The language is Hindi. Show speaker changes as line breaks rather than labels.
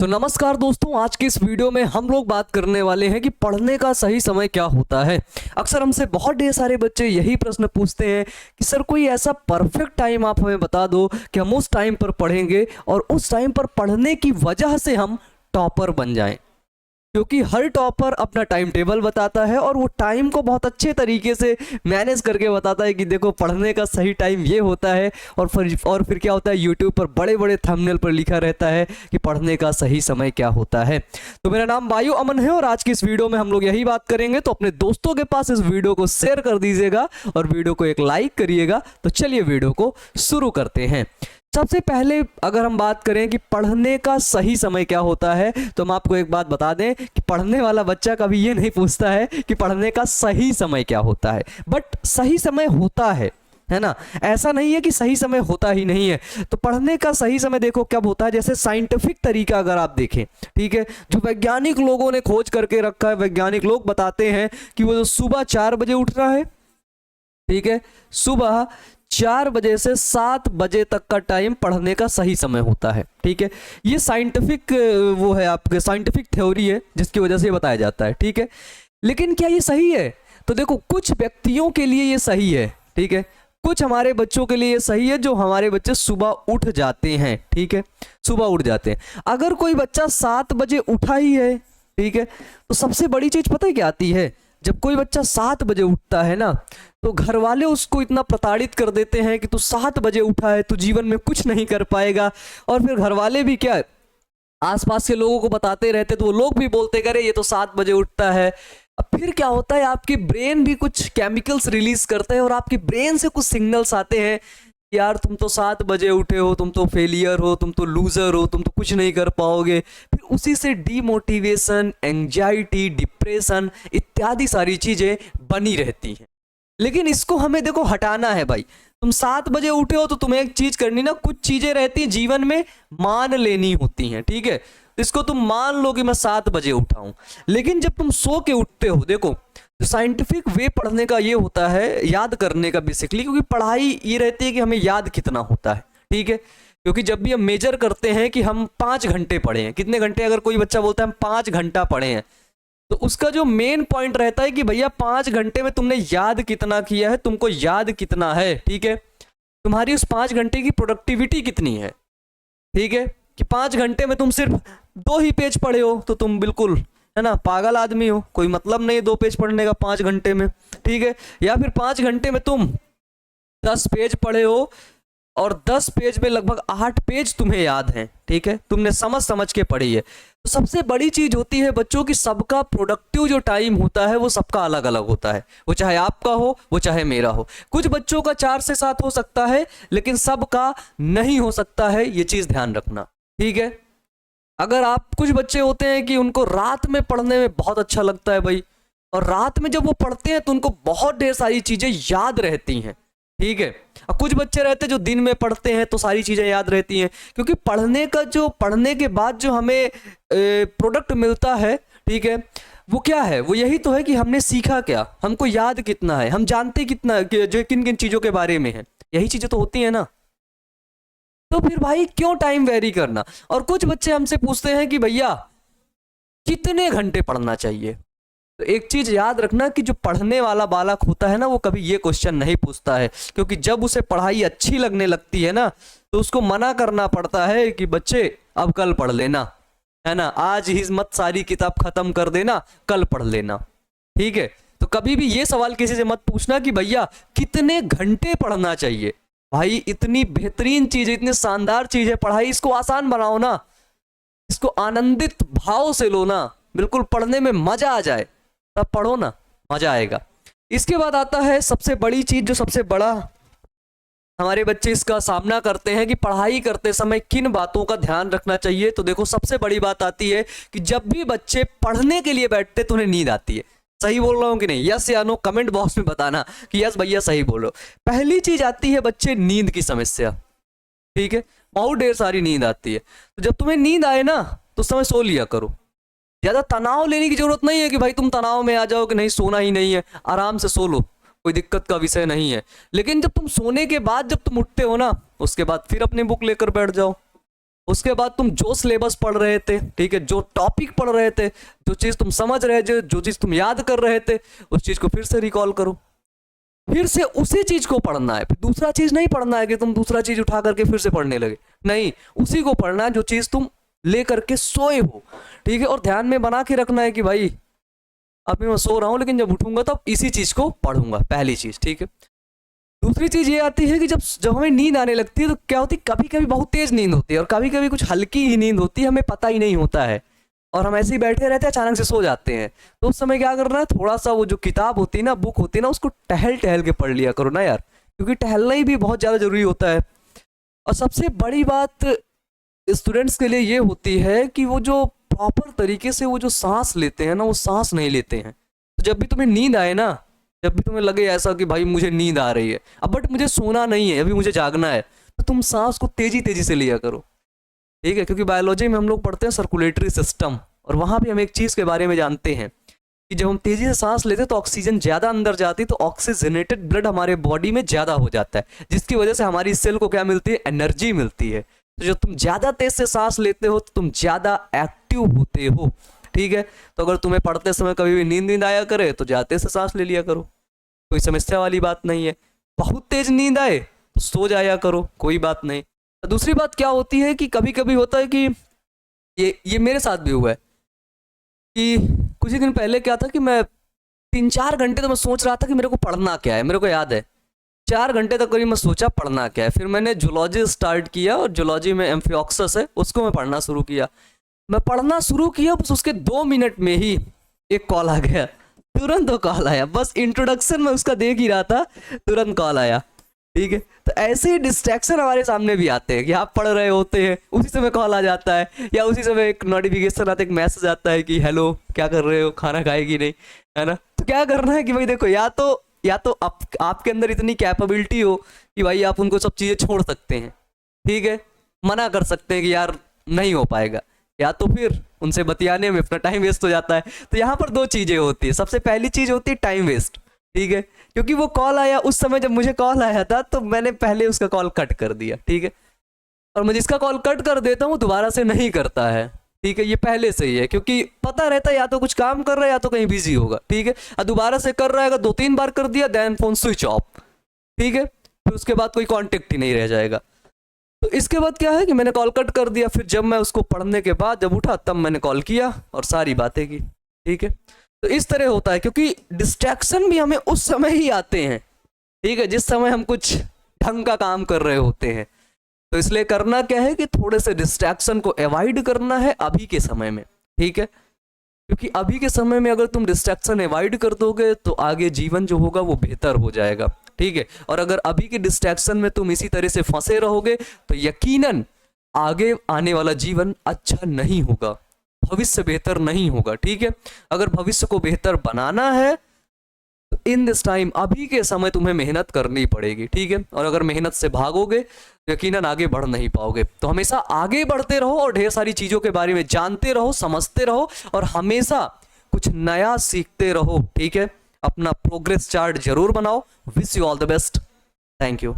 तो नमस्कार दोस्तों, आज की इस वीडियो में हम लोग बात करने वाले हैं कि पढ़ने का सही समय क्या होता है। अक्सर हमसे बहुत ढेर सारे बच्चे यही प्रश्न पूछते हैं कि सर कोई ऐसा परफेक्ट टाइम आप हमें बता दो कि हम उस टाइम पर पढ़ेंगे और उस टाइम पर पढ़ने की वजह से हम टॉपर बन जाएं। क्योंकि हर टॉपर अपना टाइम टेबल बताता है और वो टाइम को बहुत अच्छे तरीके से मैनेज करके बताता है कि देखो पढ़ने का सही टाइम ये होता है। और फिर क्या होता है, यूट्यूब पर बड़े बड़े थंबनेल पर लिखा रहता है कि पढ़ने का सही समय क्या होता है। तो मेरा नाम वायु अमन है और आज की इस वीडियो में हम लोग यही बात करेंगे। तो अपने दोस्तों के पास इस वीडियो को शेयर कर दीजिएगा और वीडियो को एक लाइक करिएगा। तो चलिए वीडियो को शुरू करते हैं। सबसे पहले अगर हम बात करें कि पढ़ने का सही समय क्या होता है, तो हम आपको एक बात बता दें कि पढ़ने वाला बच्चा कभी ये नहीं पूछता है कि पढ़ने का सही समय क्या होता है, बट सही समय होता है ना। ऐसा नहीं है कि सही समय होता ही नहीं है। तो पढ़ने का सही समय देखो कब होता है, जैसे साइंटिफिक तरीका अगर आप देखें, ठीक है, जो वैज्ञानिक लोगों ने खोज करके रखा है, वैज्ञानिक लोग बताते हैं कि वो जो सुबह 4 बजे उठना है, ठीक है, सुबह 4 बजे से 7 बजे तक का टाइम पढ़ने का सही समय होता है। ठीक है, ये साइंटिफिक वो है, आपके साइंटिफिक थ्योरी है जिसकी वजह से ये बताया जाता है। ठीक है, लेकिन क्या ये सही है? तो देखो कुछ व्यक्तियों के लिए ये सही है, ठीक है, कुछ हमारे बच्चों के लिए ये सही है जो हमारे बच्चे सुबह उठ जाते हैं। ठीक है, सुबह उठ जाते हैं। अगर कोई बच्चा 7 बजे उठा ही है, ठीक है, तो सबसे बड़ी चीज पता है क्या आती है? जब कोई बच्चा 7 बजे उठता है ना, तो घर वाले उसको इतना प्रताड़ित कर देते हैं कि तू 7 बजे उठा है, तू जीवन में कुछ नहीं कर पाएगा। और फिर घर वाले भी क्या, आसपास के लोगों को बताते रहते, तो वो लोग भी बोलते करे ये तो 7 बजे उठता है। अब फिर क्या होता है, आपकी ब्रेन भी कुछ केमिकल्स रिलीज करता है और आपकी ब्रेन से कुछ सिग्नल्स आते हैं, यार तुम तो 7 बजे उठे हो, तुम तो फेलियर हो, तुम तो लूजर हो, तुम तो कुछ नहीं कर पाओगे। फिर उसी से डीमोटिवेशन, एंजाइटी, डिप्रेशन इत्यादि सारी चीजें बनी रहती हैं। लेकिन इसको हमें देखो हटाना है भाई। तुम 7 बजे उठे हो तो तुम्हें एक चीज करनी ना, कुछ चीजें रहती हैं जीवन में मान लेनी होती हैं। ठीक है, तो इसको तुम मान लो कि मैं 7 बजे उठा हूं। लेकिन जब तुम सो के उठते हो, देखो साइंटिफिक वे पढ़ने का ये होता है, याद करने का बेसिकली, क्योंकि पढ़ाई ये रहती है कि हमें याद कितना होता है। ठीक है, क्योंकि जब भी हम मेजर करते हैं कि हम 5 घंटे पढ़े हैं, कितने घंटे, अगर कोई बच्चा बोलता है हम 5 घंटा पढ़े हैं, तो उसका जो मेन पॉइंट रहता है कि भैया 5 घंटे में तुमने याद कितना किया है, तुमको याद कितना है। ठीक है, तुम्हारी उस 5 घंटे की प्रोडक्टिविटी कितनी है। ठीक है, कि 5 घंटे में तुम सिर्फ 2 ही पेज पढ़े हो तो तुम बिल्कुल, है ना, पागल आदमी हो, कोई मतलब नहीं है 2 पेज पढ़ने का 5 घंटे में। ठीक है, या फिर 5 घंटे में तुम 10 पेज पढ़े हो और 10 पेज में लगभग 8 पेज तुम्हें याद हैं। ठीक है, तुमने समझ समझ के पढ़ी है। तो सबसे बड़ी चीज होती है बच्चों की, सबका प्रोडक्टिव जो टाइम होता है वो सबका अलग अलग होता है। वो चाहे आपका हो, वो चाहे मेरा हो। कुछ बच्चों का 4 से 7 हो सकता है, लेकिन सबका नहीं हो सकता है, ये चीज ध्यान रखना। ठीक है, अगर आप, कुछ बच्चे होते हैं कि उनको रात में पढ़ने में बहुत अच्छा लगता है भाई, और रात में जब वो पढ़ते हैं तो उनको बहुत ढेर सारी चीजें याद रहती हैं। ठीक है, और कुछ बच्चे रहते हैं जो दिन में पढ़ते हैं तो सारी चीजें याद रहती हैं। क्योंकि पढ़ने के बाद जो हमें प्रोडक्ट मिलता है, ठीक है, वो क्या है, वो यही तो है कि हमने सीखा क्या, हमको याद कितना है, हम जानते कितना जो किन किन चीजों के बारे में है, यही चीजें तो होती है ना। तो फिर भाई क्यों टाइम वेरी करना। और कुछ बच्चे हमसे पूछते हैं कि भैया कितने घंटे पढ़ना चाहिए। तो एक चीज याद रखना कि जो पढ़ने वाला बालक होता है ना, वो कभी ये क्वेश्चन नहीं पूछता है, क्योंकि जब उसे पढ़ाई अच्छी लगने लगती है ना, तो उसको मना करना पड़ता है कि बच्चे अब कल पढ़ लेना, है ना, आज ही मत सारी किताब खत्म कर देना, कल पढ़ लेना। ठीक है, तो कभी भी ये सवाल किसी से मत पूछना कि भैया कितने घंटे पढ़ना चाहिए। भाई इतनी बेहतरीन चीज है, इतनी शानदार चीज है पढ़ाई, इसको आसान बनाओ ना, इसको आनंदित भाव से लो ना, बिल्कुल पढ़ने में मजा आ जाए, तब पढ़ो ना, मजा आएगा। इसके बाद आता है सबसे बड़ी चीज, जो सबसे बड़ा हमारे बच्चे इसका सामना करते हैं कि पढ़ाई करते समय किन बातों का ध्यान रखना चाहिए। तो देखो सबसे बड़ी बात आती है कि जब भी बच्चे पढ़ने के लिए बैठते तो उन्हें नींद आती है। सही बोल रहा हूं कि नहीं? यस या नो कमेंट बॉक्स में बताना कि यस भैया सही बोलो। पहली चीज आती है बच्चे नींद की समस्या। ठीक है, बहुत ढेर सारी नींद आती है। तो जब तुम्हें नींद आए ना, तो उस समय सो लिया करो। ज्यादा तनाव लेने की जरूरत नहीं है कि भाई तुम तनाव में आ जाओ कि नहीं सोना ही नहीं है, आराम से सो लो, कोई दिक्कत का विषय नहीं है। लेकिन जब तुम सोने के बाद जब तुम उठते हो ना, उसके बाद फिर अपनी बुक लेकर बैठ जाओ। उसके बाद तुम जो सिलेबस पढ़ रहे थे, ठीक है, जो टॉपिक पढ़ रहे थे, जो चीज़ तुम समझ रहे थे, जो चीज़ तुम याद कर रहे थे, उस चीज़ को फिर से रिकॉल करो, फिर से उसी चीज़ को पढ़ना है। फिर दूसरा चीज़ नहीं पढ़ना है कि तुम दूसरा चीज़ उठा करके फिर से पढ़ने लगे, नहीं, उसी को पढ़ना है जो चीज़ तुम ले करके सोए हो, ठीक है। और ध्यान में बना के रखना है कि भाई अभी मैं सो रहा हूँ लेकिन जब उठूंगा तो इसी चीज़ को पढ़ूंगा, पहली चीज़, ठीक है। दूसरी चीज ये आती है कि जब जब हमें नींद आने लगती है तो क्या होती है, कभी कभी बहुत तेज नींद होती है और कभी कभी कुछ हल्की ही नींद होती है, हमें पता ही नहीं होता है और हम ऐसे ही बैठे रहते हैं, अचानक से सो जाते हैं। तो उस समय क्या करना है, थोड़ा सा वो जो किताब होती है ना, बुक होती है ना, उसको टहल टहल के पढ़ लिया करो ना यार, क्योंकि टहलना ही भी बहुत ज़्यादा जरूरी होता है। और सबसे बड़ी बात स्टूडेंट्स के लिए ये होती है कि वो जो प्रॉपर तरीके से वो जो सांस लेते हैं ना, वो सांस नहीं लेते हैं। तो जब भी तुम्हें नींद आए ना, जब भी तुम्हें लगे ऐसा कि भाई मुझे नींद आ रही है अब, बट मुझे सोना नहीं है, अभी मुझे जागना है, तो तुम सांस को तेजी तेजी से लिया करो, ठीक है। क्योंकि बायोलॉजी में हम लोग पढ़ते हैं सर्कुलेटरी सिस्टम, और वहाँ भी हम एक चीज़ के बारे में जानते हैं कि जब हम तेजी से सांस लेते हैं तो ऑक्सीजन ज़्यादा अंदर जाती है, तो ऑक्सीजनेटेड ब्लड हमारे बॉडी में ज़्यादा हो जाता है, जिसकी वजह से हमारी सेल को क्या मिलती है, एनर्जी मिलती है। तो जब तुम ज़्यादा तेज से सांस लेते हो तो तुम ज़्यादा एक्टिव होते हो, ठीक है। तो अगर तुम्हें पढ़ते समय कभी भी नींद आया करे तो ज़्यादा तेज से सांस ले लिया करो, कोई समस्या वाली बात नहीं है। बहुत तेज नींद आए तो सो जाया करो, कोई बात नहीं। दूसरी बात क्या होती है कि कभी कभी होता है कि ये मेरे साथ भी हुआ है कि कुछ ही दिन पहले क्या था कि मैं 3-4 घंटे तो मैं सोच रहा था कि मेरे को पढ़ना क्या है। मेरे को याद है 4 घंटे तक करीब मैं सोचा पढ़ना क्या है। फिर मैंने जूलॉजी स्टार्ट किया और जूलॉजी में एम्फिओक्सस है, उसको मैं पढ़ना शुरू किया। मैं पढ़ना शुरू किया, बस उसके 2 मिनट में ही एक कॉल आ गया, तुरंत वो कॉल आया, बस इंट्रोडक्शन में उसका देख ही रहा था, तुरंत कॉल आया, ठीक है। तो ऐसे ही डिस्ट्रैक्शन हमारे सामने भी आते हैं कि आप पढ़ रहे होते हैं, उसी समय कॉल आ जाता है, या उसी समय एक नोटिफिकेशन आता है, एक मैसेज आता है कि हेलो क्या कर रहे हो, खाना खाएगी नहीं, है ना। तो क्या करना है कि भाई देखो, या तो आपके अंदर इतनी कैपेबिलिटी हो कि भाई आप उनको सब चीज़ें छोड़ सकते हैं, ठीक है, मना कर सकते हैं कि यार नहीं हो पाएगा, या तो फिर उनसे बतियाने में अपना टाइम वेस्ट हो जाता है। तो यहाँ पर 2 चीज़ें होती है। सबसे पहली चीज़ होती है टाइम वेस्ट, ठीक है, क्योंकि वो कॉल आया उस समय, जब मुझे कॉल आया था तो मैंने पहले उसका कॉल कट कर दिया, ठीक है। और मैं जिसका कॉल कट कर देता हूँ दोबारा से नहीं करता है, ठीक है, ये पहले से ही है, क्योंकि पता रहता है या तो कुछ काम कर रहा है या तो कहीं बिजी होगा, ठीक है। और दोबारा से कर रहा है, 2-3 बार कर दिया, देन फोन स्विच ऑफ, ठीक है, फिर उसके बाद कोई कॉन्टेक्ट ही नहीं रह जाएगा। तो इसके बाद क्या है कि मैंने कॉल कट कर दिया, फिर जब मैं उसको पढ़ने के बाद जब उठा तब मैंने कॉल किया और सारी बातें की, ठीक है। तो इस तरह होता है, क्योंकि डिस्ट्रैक्शन भी हमें उस समय ही आते हैं, ठीक है, जिस समय हम कुछ ढंग का काम कर रहे होते हैं। तो इसलिए करना क्या है कि थोड़े से डिस्ट्रैक्शन को अवॉइड करना है अभी के समय में, ठीक है, क्योंकि अभी के समय में अगर तुम डिस्ट्रैक्शन अवॉइड कर दोगे तो आगे जीवन जो होगा वो बेहतर हो जाएगा, ठीक है। और अगर अभी के डिस्ट्रैक्शन में तुम इसी तरह से फंसे रहोगे तो यकीनन आगे आने वाला जीवन अच्छा नहीं होगा, भविष्य बेहतर नहीं होगा, ठीक है। अगर भविष्य को बेहतर बनाना है तो इन दिस टाइम, अभी के समय तुम्हें मेहनत करनी पड़ेगी, ठीक है। और अगर मेहनत से भागोगे तो यकीनन आगे बढ़ नहीं पाओगे। तो हमेशा आगे बढ़ते रहो और ढेर सारी चीज़ों के बारे में जानते रहो, समझते रहो और हमेशा कुछ नया सीखते रहो, ठीक है। अपना प्रोग्रेस चार्ट जरूर बनाओ। Wish you all the best. Thank you.